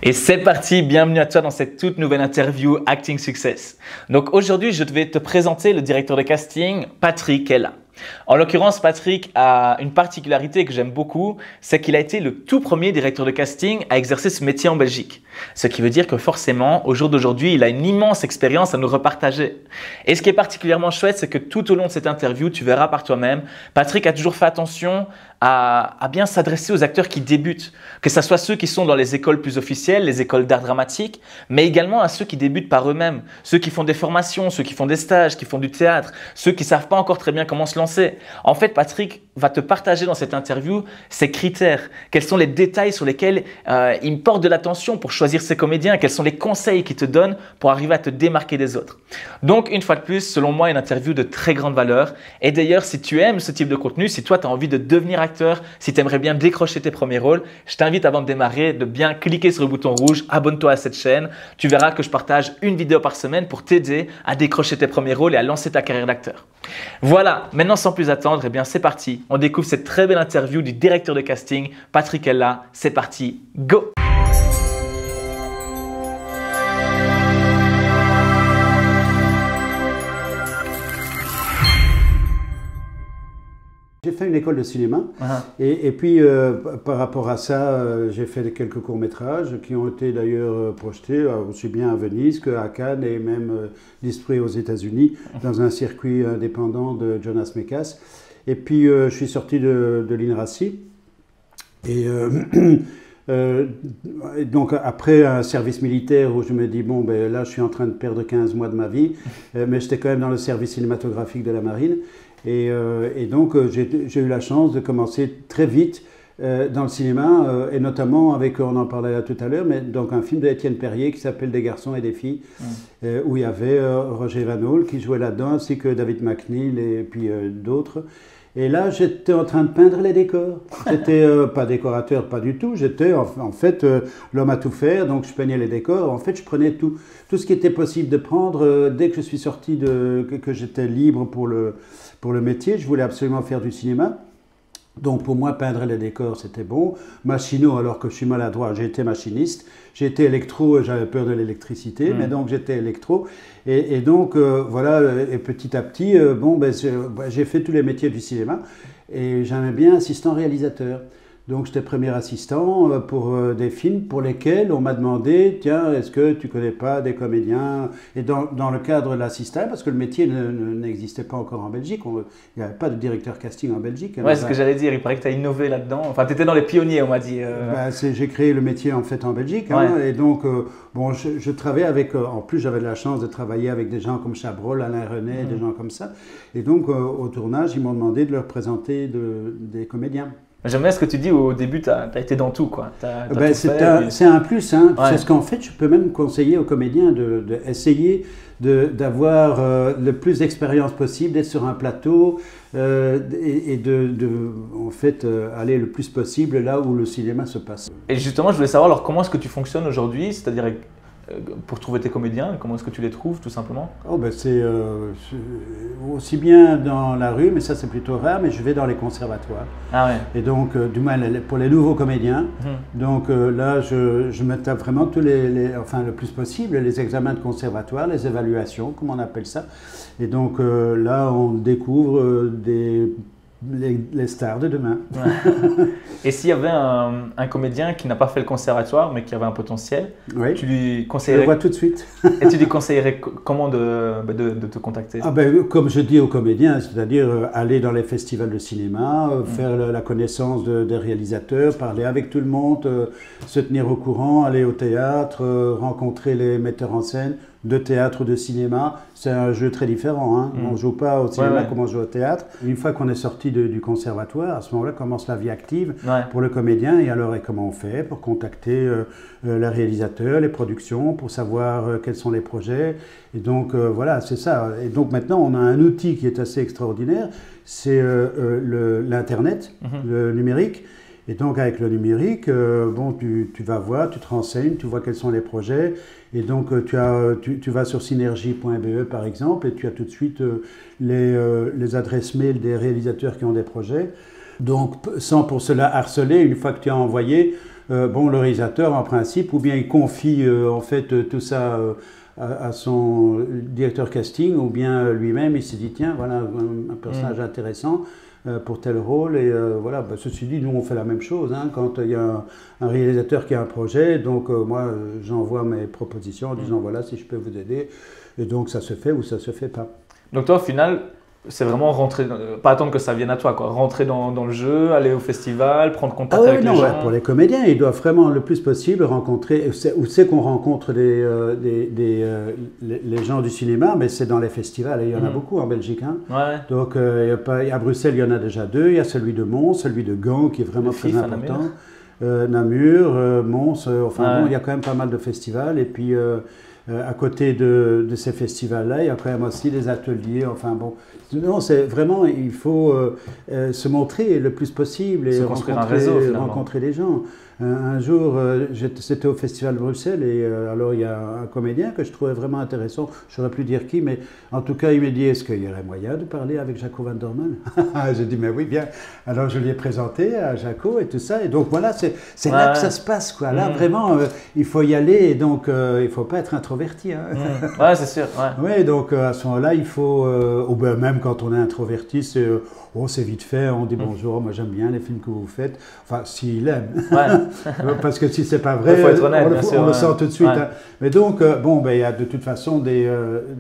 Et c'est parti, bienvenue à toi dans cette toute nouvelle interview Acting Success. Donc aujourd'hui, je vais te présenter le directeur de casting, Patrick Ella. En l'occurrence, Patrick a une particularité que j'aime beaucoup, c'est qu'il a été le tout premier directeur de casting à exercer ce métier en Belgique. Ce qui veut dire que forcément, au jour d'aujourd'hui, il a une immense expérience à nous repartager. Et ce qui est particulièrement chouette, c'est que tout au long de cette interview, tu verras par toi-même, Patrick a toujours fait attention à bien s'adresser aux acteurs qui débutent, que ce soit ceux qui sont dans les écoles plus officielles, les écoles d'art dramatique, mais également à ceux qui débutent par eux-mêmes, ceux qui font des formations, ceux qui font des stages, qui font du théâtre, ceux qui ne savent pas encore très bien comment se lancer. En fait, Patrick va te partager dans cette interview ses critères, quels sont les détails sur lesquels il porte de l'attention pour choisir ses comédiens, quels sont les conseils qu'il te donne pour arriver à te démarquer des autres. Donc, une fois de plus, selon moi, une interview de très grande valeur. Et d'ailleurs, si tu aimes ce type de contenu, si toi, tu as envie de devenir acteur, si tu aimerais bien décrocher tes premiers rôles, je t'invite avant de démarrer de bien cliquer sur le bouton rouge, abonne-toi à cette chaîne. Tu verras que je partage une vidéo par semaine pour t'aider à décrocher tes premiers rôles et à lancer ta carrière d'acteur. Voilà, maintenant sans plus attendre, eh bien c'est parti. On découvre cette très belle interview du directeur de casting, Patrick Ella. C'est parti, go! J'ai fait une école de cinéma et puis par rapport à ça, j'ai fait quelques courts-métrages qui ont été d'ailleurs projetés aussi bien à Venise qu'à Cannes et même distribués aux États-Unis dans un circuit indépendant de Jonas Mekas. Et puis je suis sorti de l'INRACI et donc après un service militaire où je me dis bon ben là je suis en train de perdre 15 mois de ma vie, mais j'étais quand même dans le service cinématographique de la marine. Et donc j'ai eu la chance de commencer très vite dans le cinéma et notamment avec, on en parlait là tout à l'heure, mais donc un film d'Étienne Perrier qui s'appelle Des garçons et des filles, où il y avait Roger Van Hole qui jouait là-dedans ainsi que David McNeill et puis d'autres. Et là, j'étais en train de peindre les décors. J'étais pas décorateur, pas du tout. J'étais en fait l'homme à tout faire. Donc, je peignais les décors. En fait, je prenais tout ce qui était possible de prendre. Dès que je suis sorti, que j'étais libre pour le métier, je voulais absolument faire du cinéma. Donc, pour moi, peindre les décors, c'était bon. Machino, alors que je suis maladroit, j'ai été machiniste. J'ai été électro, j'avais peur de l'électricité, mais donc j'étais électro. Et donc, voilà, et petit à petit, bon, ben, j'ai fait tous les métiers du cinéma. Et j'aimais bien assistant réalisateur. Donc, j'étais premier assistant pour des films pour lesquels on m'a demandé, tiens, est-ce que tu connais pas des comédiens? Et dans le cadre de l'assistant, parce que le métier n'existait pas encore en Belgique, il n'y avait pas de directeur casting en Belgique. Ouais, c'est ce que j'allais dire, il paraît que tu as innové là-dedans. Enfin, tu étais dans les pionniers, on m'a dit. J'ai créé le métier en fait en Belgique. Hein, et donc, bon, je travaillais avec, en plus j'avais de la chance de travailler avec des gens comme Chabrol, Alain René, des gens comme ça. Et donc, au tournage, ils m'ont demandé de leur présenter des comédiens. J'aime bien ce que tu dis au début, tu as été dans tout, quoi. C'est un plus, hein. Ouais. C'est ce qu'en fait, je peux même conseiller aux comédiens d'essayer d'avoir le plus d'expérience possible, d'être sur un plateau et en fait, aller le plus possible là où le cinéma se passe. Et justement, je voulais savoir, alors comment est-ce que tu fonctionnes aujourd'hui, c'est-à-dire pour trouver tes comédiens, comment est-ce que tu les trouves tout simplement? Oh ben c'est aussi bien dans la rue, mais ça c'est plutôt rare, mais je vais dans les conservatoires. Ah ouais. Et donc du moins pour les nouveaux comédiens, donc là je me tape vraiment enfin le plus possible, les examens de conservatoire, les évaluations, comme on appelle ça. Et donc là on découvre les stars de demain. Ouais. Et s'il y avait un comédien qui n'a pas fait le conservatoire, mais qui avait un potentiel, oui. Tu lui conseillerais… Je le vois tout de suite. Et tu lui conseillerais comment de te contacter? Comme je dis aux comédiens, c'est-à-dire aller dans les festivals de cinéma, faire la connaissance des réalisateurs, parler avec tout le monde, se tenir au courant, aller au théâtre, rencontrer les metteurs en scène, de théâtre ou de cinéma. C'est un jeu très différent. Hein. On ne joue pas au cinéma comme on joue au théâtre. Une fois qu'on est sorti du conservatoire, à ce moment-là commence la vie active pour le comédien. Et alors, comment on fait pour contacter les réalisateurs, les productions, pour savoir quels sont les projets. Et donc, voilà, c'est ça. Et donc, maintenant, on a un outil qui est assez extraordinaire. C'est l'Internet, le numérique. Et donc avec le numérique, bon, tu vas voir, tu te renseignes, tu vois quels sont les projets. Et donc tu vas sur synergie.be par exemple et tu as tout de suite les adresses mail des réalisateurs qui ont des projets. Donc sans pour cela harceler, une fois que tu as envoyé, bon, le réalisateur, en principe, ou bien il confie en fait tout ça à son directeur casting, ou bien lui-même, il s'est dit, tiens, voilà un personnage intéressant pour tel rôle. Et voilà, bah, ceci dit, nous, on fait la même chose. Hein, quand il y a un réalisateur qui a un projet, donc moi, j'envoie mes propositions en disant, voilà, si je peux vous aider. Et donc, ça se fait ou ça se fait pas. Donc toi, au final, c'est vraiment rentrer, pas attendre que ça vienne à toi, quoi. Rentrer dans le jeu, aller au festival, prendre contact avec les gens. Ouais, pour les comédiens, ils doivent vraiment le plus possible rencontrer. Où c'est qu'on rencontre les gens du cinéma, mais c'est dans les festivals. Et il y en a beaucoup en Belgique. Hein. Ouais. Donc à Bruxelles, il y en a déjà 2. Il y a celui de Mons, celui de Gand, qui est vraiment très important. Namur, Mons, bon, il y a quand même pas mal de festivals. Et puis à côté de ces festivals-là, il y a quand même aussi des ateliers. Enfin bon, non, c'est vraiment, il faut se montrer le plus possible et rencontrer les gens. Un jour, c'était au Festival de Bruxelles et alors il y a un comédien que je trouvais vraiment intéressant, je ne saurais plus dire qui, mais en tout cas il m'a dit, est-ce qu'il y aurait moyen de parler avec Jaco van Dormael? J'ai dit, mais oui, bien. Alors je lui ai présenté à Jaco et tout ça, et donc voilà, c'est là que ça se passe, quoi. Là, vraiment, il faut y aller, et donc il ne faut pas être introverti. Hein. Ouais, c'est sûr. Oui, donc à ce moment-là, il faut, ou ben, même quand on est introverti, c'est vite fait, on dit bonjour, moi j'aime bien les films que vous faites, enfin s'il aime. Parce que si c'est pas vrai, faut être honnête, on le sent tout de suite. Hein. Mais donc, bon, ben, il y a de toute façon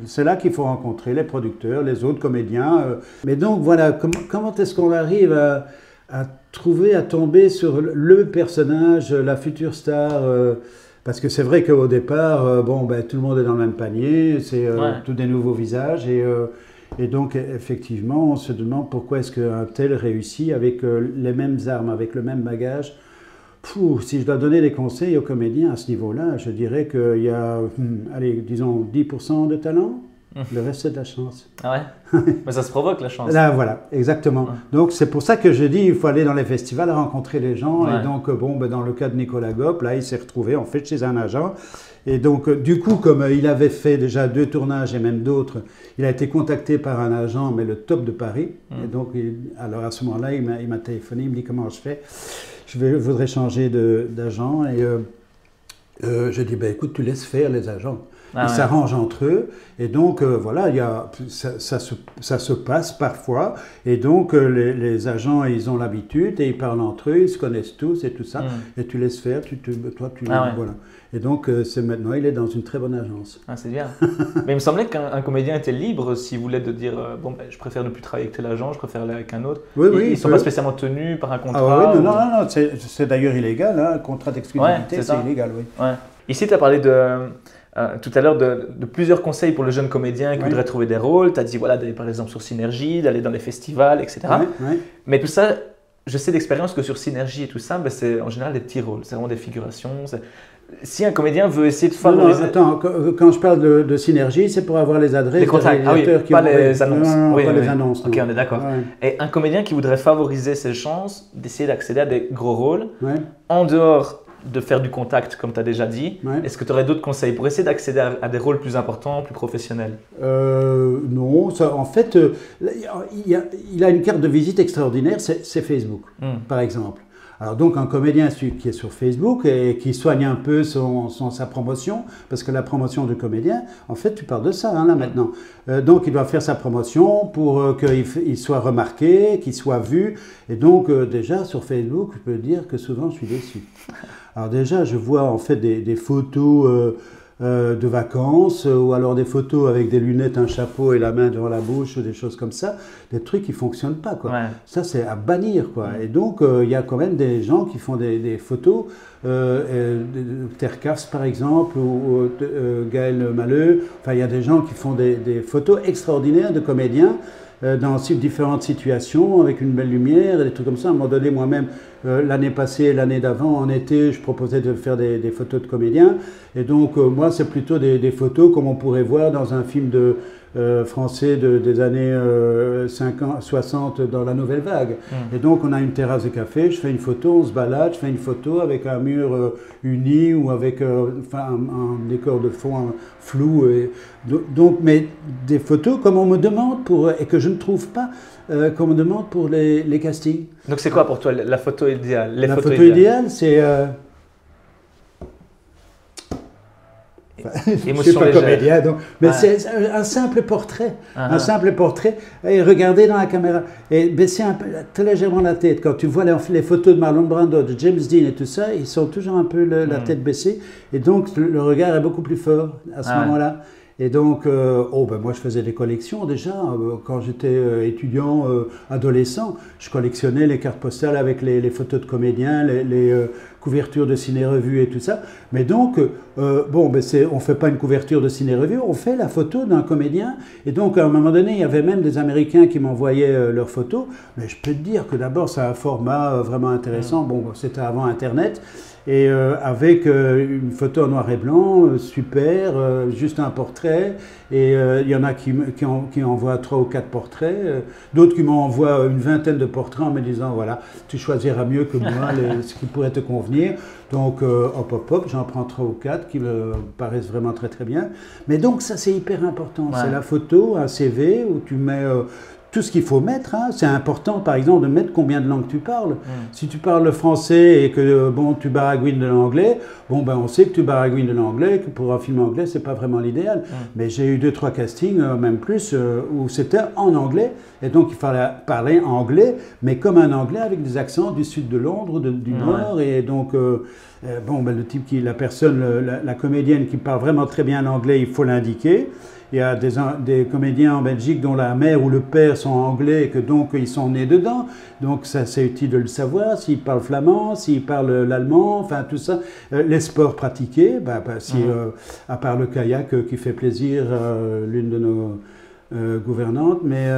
c'est là qu'il faut rencontrer les producteurs, les autres comédiens. Mais donc, voilà, comment est-ce qu'on arrive à trouver, à tomber sur le personnage, la future star parce que c'est vrai qu'au départ, bon, ben, tout le monde est dans le même panier, c'est tous des nouveaux visages. Et donc, effectivement, on se demande pourquoi est-ce qu'un tel réussit avec les mêmes armes, avec le même bagage. Si je dois donner des conseils aux comédiens à ce niveau-là, je dirais qu'il y a, allez, disons 10% de talent, le reste c'est de la chance. Ah ouais. Mais ça se provoque la chance. Là, voilà, exactement. Donc c'est pour ça que je dis il faut aller dans les festivals, rencontrer les gens. Et donc, bon, ben, dans le cas de Nicolas Gopp, là, il s'est retrouvé en fait chez un agent. Et donc, du coup, comme il avait fait déjà 2 tournages et même d'autres, il a été contacté par un agent, mais le top de Paris. Et donc, alors à ce moment-là, il m'a téléphoné, il me dit comment je fais. Je voudrais changer d'agent. Et je dis, ben, écoute, tu laisses faire les agents. Ils s'arrangent entre eux. Et donc, voilà, ça se passe parfois. Et donc, les agents, ils ont l'habitude et ils parlent entre eux, ils se connaissent tous et tout ça. Et tu laisses faire, voilà. Et donc, maintenant, il est dans une très bonne agence. Ah, c'est bien. Mais il me semblait qu'un comédien était libre s'il voulait de dire bon, ben, je préfère ne plus travailler avec tel agent, je préfère aller avec un autre. Oui, ils ne sont pas spécialement tenus par un contrat. Ah, oui, non, c'est d'ailleurs illégal. Hein, contrat d'exclusivité, c'est illégal. Oui. Ouais. Ici, tu as parlé tout à l'heure de plusieurs conseils pour le jeune comédien qui voudrait trouver des rôles. Tu as dit voilà, d'aller par exemple sur Synergie, d'aller dans les festivals, etc. Mais tout ça, je sais d'expérience que sur Synergie et tout ça, ben, c'est en général des petits rôles. C'est vraiment des figurations. Si un comédien veut essayer de favoriser… Non, attends, quand je parle de Synergie, c'est pour avoir les adresses des contacts. pas les annonces. Pas les annonces. Ok, on est d'accord. Et un comédien qui voudrait favoriser ses chances d'essayer d'accéder à des gros rôles, en dehors de faire du contact, comme tu as déjà dit, est-ce que tu aurais d'autres conseils pour essayer d'accéder à des rôles plus importants, plus professionnels? Non, en fait, il a une carte de visite extraordinaire, c'est Facebook, par exemple. Alors donc un comédien qui est sur Facebook et qui soigne un peu sa promotion, parce que la promotion du comédien, en fait tu parles de ça là maintenant. Donc il doit faire sa promotion pour qu'il soit remarqué, qu'il soit vu. Et donc déjà sur Facebook, je peux dire que souvent je suis déçu. Alors déjà je vois en fait des photos de vacances, ou alors des photos avec des lunettes, un chapeau et la main devant la bouche, des choses comme ça, des trucs qui ne fonctionnent pas, quoi. Ça, c'est à bannir, quoi. Et donc, il y a quand même des gens qui font des photos, Terkafs, par exemple, ou Gaël Maleux. Enfin, il y a des gens qui font des photos extraordinaires de comédiens, dans différentes situations, avec une belle lumière, et des trucs comme ça. À un moment donné, moi-même, l'année passée, l'année d'avant, en été, je proposais de faire des photos de comédiens. Et donc, moi, c'est plutôt des photos comme on pourrait voir dans un film français des années 60 dans la Nouvelle Vague. Et donc, on a une terrasse de café, je fais une photo, on se balade, je fais une photo avec un mur uni ou avec un décor de fond flou. Donc, mais des photos comme on me demande et que je ne trouve pas, qu'on me demande pour les castings. Donc c'est quoi pour toi la photo idéale? La photo idéale, c'est Enfin, je ne émotion suis pas légère. comédien, donc, mais Ouais. c'est un simple portrait. Ah, Un simple portrait. Et regardez dans la caméra. Et baissez un peu, très légèrement la tête. Quand tu vois les photos de Marlon Brando, de James Dean et tout ça, ils sont toujours un peu la tête baissée. Et donc, le regard est beaucoup plus fort à ce Ouais. moment-là. Et donc, moi je faisais des collections déjà. Quand j'étais étudiant, adolescent, je collectionnais les cartes postales avec les photos de comédiens, les couvertures de ciné-revue et tout ça. Mais donc, on ne fait pas une couverture de ciné-revue, on fait la photo d'un comédien. Et donc, à un moment donné, il y avait même des Américains qui m'envoyaient leurs photos. Mais je peux te dire que d'abord, c'est un format vraiment intéressant. Bon, c'était avant Internet. Et avec une photo en noir et blanc, super, juste un portrait. Et il y en a qui envoient 3 ou 4 portraits, d'autres qui m'envoient une vingtaine de portraits en me disant voilà, tu choisiras mieux que moi ce qui pourrait te convenir. Donc hop, j'en prends 3 ou 4 qui me paraissent vraiment très très bien. Mais donc ça c'est hyper important, Ouais. c'est la photo, un CV où tu mets tout ce qu'il faut mettre, hein. C'est important par exemple de mettre combien de langues tu parles. Si tu parles le français et que tu baragouines de l'anglais, on sait que tu baragouines de l'anglais, que pour un film anglais c'est pas vraiment l'idéal. Mais j'ai eu 2-3 castings, même plus, où c'était en anglais et donc il fallait parler anglais, mais comme un anglais avec des accents du sud de Londres, du nord, et donc le type la comédienne qui parle vraiment très bien l'anglais, il faut l'indiquer. Il y a des comédiens en Belgique dont la mère ou le père sont anglais et que donc ils sont nés dedans. Donc ça c'est utile de le savoir, s'ils parlent flamand, s'ils parlent l'allemand, enfin tout ça. Les sports pratiqués, à part le kayak qui fait plaisir, l'une de nos gouvernantes, mais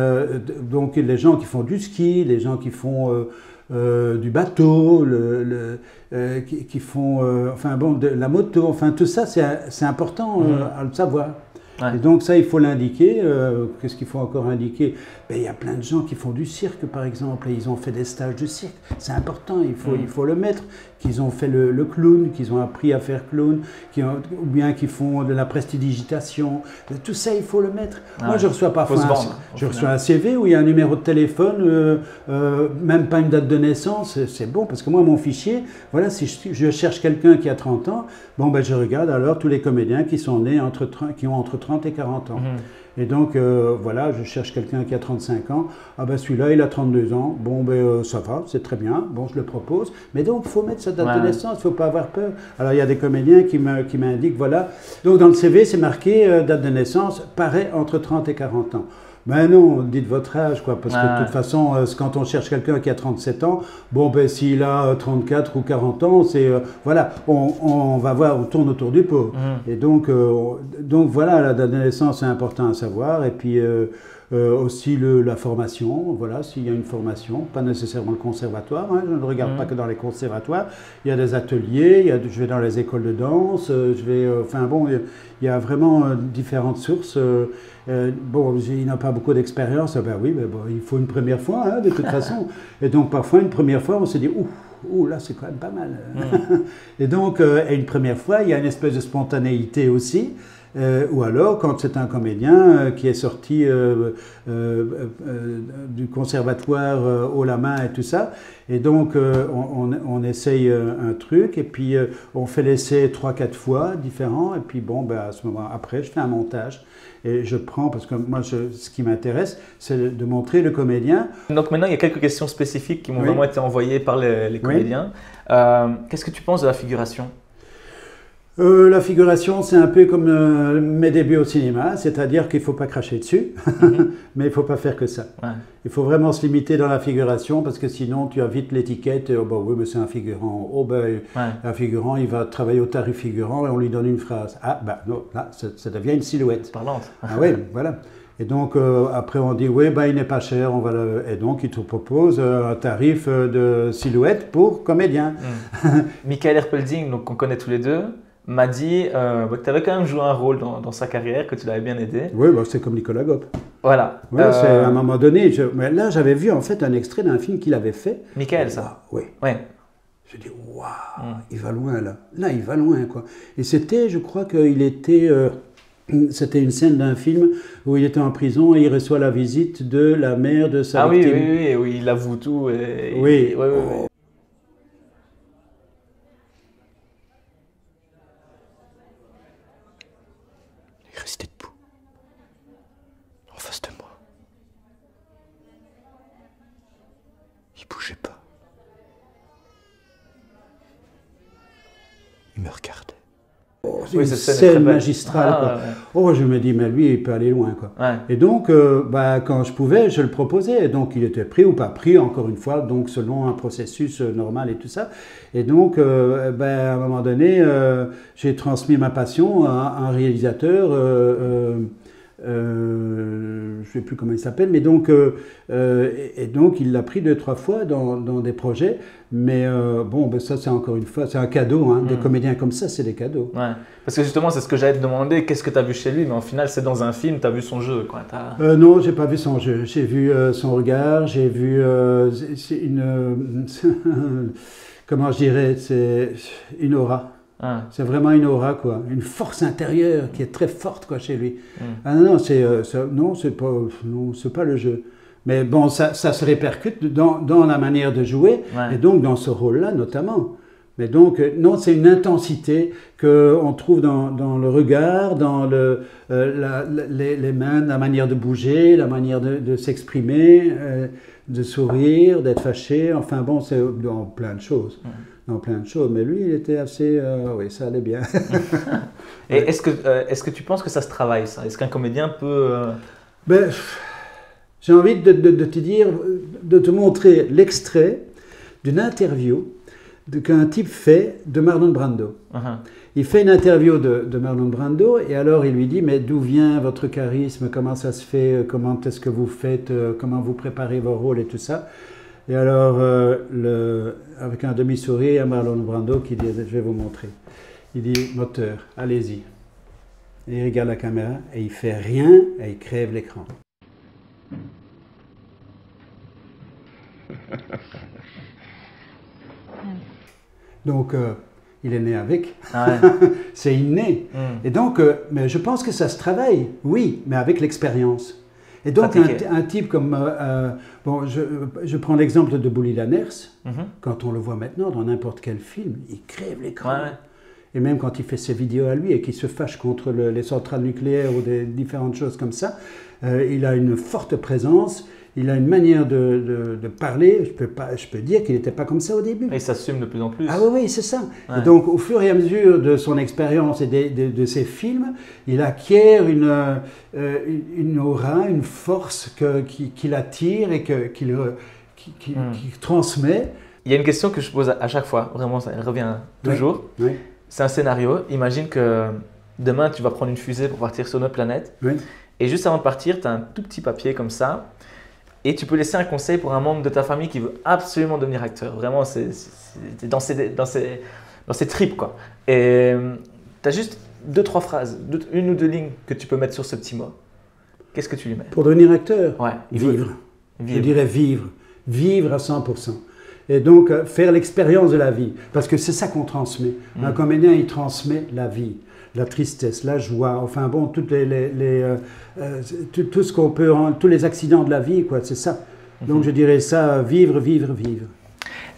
donc les gens qui font du ski, les gens qui font du bateau, qui font de la moto, enfin tout ça c'est important à le savoir. Ouais. Et donc ça, il faut l'indiquer. Qu'est-ce qu'il faut encore indiquer? Il y a plein de gens qui font du cirque, par exemple, et ils ont fait des stages de cirque. C'est important, il faut le mettre. Qu'ils ont fait le clown, qu'ils ont appris à faire clown, ou bien qu'ils font de la prestidigitation. Tout ça, il faut le mettre. Moi, je reçois parfois un CV où il y a un numéro de téléphone, même pas une date de naissance. C'est bon, parce que moi, mon fichier, voilà, si je cherche quelqu'un qui a 30 ans, je regarde alors tous les comédiens qui sont nés qui ont entre 30 et 40 ans. Et donc, je cherche quelqu'un qui a 35 ans. Ah celui-là, il a 32 ans. Ça va, c'est très bien. Je le propose. Mais donc, il faut mettre sa date de naissance, il ne faut pas avoir peur. Alors, il y a des comédiens qui m'indiquent, voilà. Donc, dans le CV, c'est marqué date de naissance, paraît entre 30 et 40 ans. Ben non, dites votre âge, quoi, parce que de toute façon, quand on cherche quelqu'un qui a 37 ans, s'il a 34 ou 40 ans, on va voir, on tourne autour du pot. Et donc voilà, la date de naissance, c'est important à savoir. Et puis aussi la formation, voilà, s'il y a une formation, pas nécessairement le conservatoire, hein, je ne regarde pas que dans les conservatoires, il y a des ateliers, je vais dans les écoles de danse, il y a vraiment différentes sources. Il n'a pas beaucoup d'expérience, il faut une première fois, hein, de toute façon. Et donc parfois, une première fois, on se dit, là c'est quand même pas mal. Et donc, une première fois, il y a une espèce de spontanéité aussi. Ou alors, quand c'est un comédien qui est sorti du conservatoire haut la main et tout ça, et donc on essaye un truc, et puis on fait l'essai 3-4 fois différents, et puis à ce moment après, je fais un montage. Et je prends, parce que moi, ce qui m'intéresse, c'est de montrer le comédien. Donc maintenant, il y a quelques questions spécifiques qui m'ont vraiment été envoyées par les comédiens. Qu'est-ce que tu penses de la figuration ? La figuration, c'est un peu comme mes débuts au cinéma, c'est-à-dire qu'il ne faut pas cracher dessus, mais il ne faut pas faire que ça. Ouais. Il faut vraiment se limiter dans la figuration, parce que sinon tu as vite l'étiquette, oui, mais c'est un figurant. Un figurant, il va travailler au tarif figurant et on lui donne une phrase. Non, là, ça devient une silhouette. Parlante. Oui, voilà. Et donc, après, on dit, oui, il n'est pas cher, et donc, il te propose un tarif de silhouette pour comédien. Michael Erpelding, donc qu'on connaît tous les deux, m'a dit que tu avais quand même joué un rôle dans sa carrière, que tu l'avais bien aidé. Oui, c'est comme Nicolas Gop. Voilà. Ouais, c'est à un moment donné, mais là j'avais vu en fait un extrait d'un film qu'il avait fait. Michael, ça. Oui. Ouais. Je dis, waouh, il va loin là. Là, il va loin, quoi. Et c'était, je crois qu'il était... c'était une scène d'un film où il était en prison et il reçoit la visite de la mère de sa victime. Oui, il avoue tout. Oui. resté debout, en face de moi. Il bougeait pas. Il me regardait. Oh, c'est une scène magistrale. Quoi. Ouais. Oh, je me dis, mais lui, il peut aller loin. Quoi. Ouais. Et donc, quand je pouvais, je le proposais. Donc, il était pris ou pas pris, encore une fois, donc selon un processus normal et tout ça. Et donc, à un moment donné, j'ai transmis ma passion à un réalisateur. Je ne sais plus comment il s'appelle, mais donc, et donc il l'a pris 2-3 fois dans des projets. Mais ça c'est encore une fois, c'est un cadeau. Hein. Des comédiens comme ça, c'est des cadeaux. Ouais. Parce que justement, c'est ce que j'allais te demander, qu'est-ce que tu as vu chez lui? Mais au final, c'est dans un film, tu as vu son jeu. Quoi. Non, je n'ai pas vu son jeu. J'ai vu son regard, j'ai vu comment je dirais, c'est une aura. Ah. C'est vraiment une aura, quoi, une force intérieure qui est très forte quoi, chez lui. Ah non, c'est pas le jeu. Mais bon, ça se répercute dans la manière de jouer, et donc dans ce rôle-là notamment. Mais donc, non, c'est une intensité qu'on trouve dans le regard, dans les mains, la manière de bouger, la manière de s'exprimer, de sourire, d'être fâché, enfin bon, c'est dans plein de choses. Dans plein de choses, mais lui, il était assez... oui, ça allait bien. Et est-ce que tu penses que ça se travaille, ça? Est-ce qu'un comédien peut... J'ai envie de te dire, de te montrer l'extrait d'une interview qu'un type fait de Marlon Brando. Il fait une interview de Marlon Brando et alors il lui dit, mais d'où vient votre charisme? Comment ça se fait? Comment est-ce que vous faites? Comment vous préparez vos rôles et tout ça? Et alors, avec un demi-sourire, Marlon Brando qui dit, je vais vous montrer. Il dit, moteur, allez-y. Et il regarde la caméra et il fait rien et il crève l'écran. Donc, il est né avec. Ah ouais. C'est inné. Et donc, mais je pense que ça se travaille, oui, mais avec l'expérience. Et donc, un type comme... je prends l'exemple de Bouli Lanners. Quand on le voit maintenant dans n'importe quel film, il crève l'écran. Ouais. Et même quand il fait ses vidéos à lui et qu'il se fâche contre les centrales nucléaires ou des différentes choses comme ça, il a une forte présence, il a une manière de parler. Je peux dire qu'il n'était pas comme ça au début. Et il s'assume de plus en plus. Ah oui, c'est ça. Ouais. Et donc, au fur et à mesure de son expérience et de ses films, il acquiert une aura, une force qui l'attire et qu'il transmet. Il y a une question que je pose à chaque fois, vraiment, ça revient toujours. Oui. Oui. C'est un scénario. Imagine que demain, tu vas prendre une fusée pour partir sur notre planète. Oui. Et juste avant de partir, tu as un tout petit papier comme ça. Et tu peux laisser un conseil pour un membre de ta famille qui veut absolument devenir acteur. Vraiment, c'est dans ses tripes, quoi. Et tu as juste 2-3 phrases, une ou deux lignes que tu peux mettre sur ce petit mot. Qu'est-ce que tu lui mets? Pour devenir acteur? Ouais. Vivre. Je dirais vivre. Vivre à 100%. Et donc, faire l'expérience de la vie. Parce que c'est ça qu'on transmet. Un comédien, il transmet la vie. La tristesse, la joie, enfin bon, tout ce qu'on peut, tous les accidents de la vie, quoi, c'est ça. Donc je dirais ça, vivre, vivre, vivre.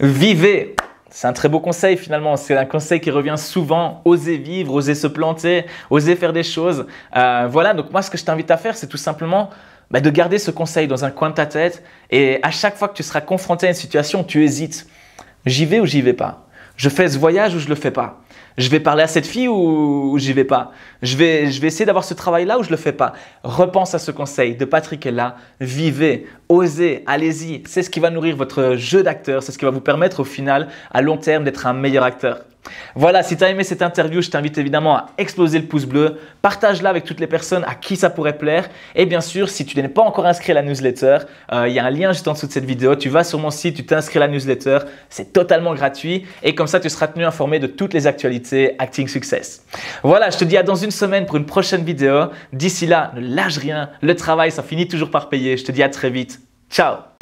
Vivez, c'est un très beau conseil finalement, c'est un conseil qui revient souvent, oser vivre, oser se planter, oser faire des choses. Voilà, donc moi ce que je t'invite à faire, c'est tout simplement de garder ce conseil dans un coin de ta tête et à chaque fois que tu seras confronté à une situation, tu hésites. J'y vais ou j'y vais pas? Je fais ce voyage ou je le fais pas? Je vais parler à cette fille ou j'y vais pas? Je vais essayer d'avoir ce travail-là ou je le fais pas? Repense à ce conseil de Patrick Ella. Vivez, osez, allez-y. C'est ce qui va nourrir votre jeu d'acteur. C'est ce qui va vous permettre au final, à long terme, d'être un meilleur acteur. Voilà, si tu as aimé cette interview, je t'invite évidemment à exploser le pouce bleu. Partage-la avec toutes les personnes à qui ça pourrait plaire. Et bien sûr, si tu n'es pas encore inscrit à la newsletter, il y a un lien juste en dessous de cette vidéo. Tu vas sur mon site, tu t'inscris à la newsletter. C'est totalement gratuit. Et comme ça, tu seras tenu informé de toutes les actualités Acting Success. Voilà, je te dis à dans une semaine pour une prochaine vidéo. D'ici là, ne lâche rien. Le travail, ça finit toujours par payer. Je te dis à très vite. Ciao!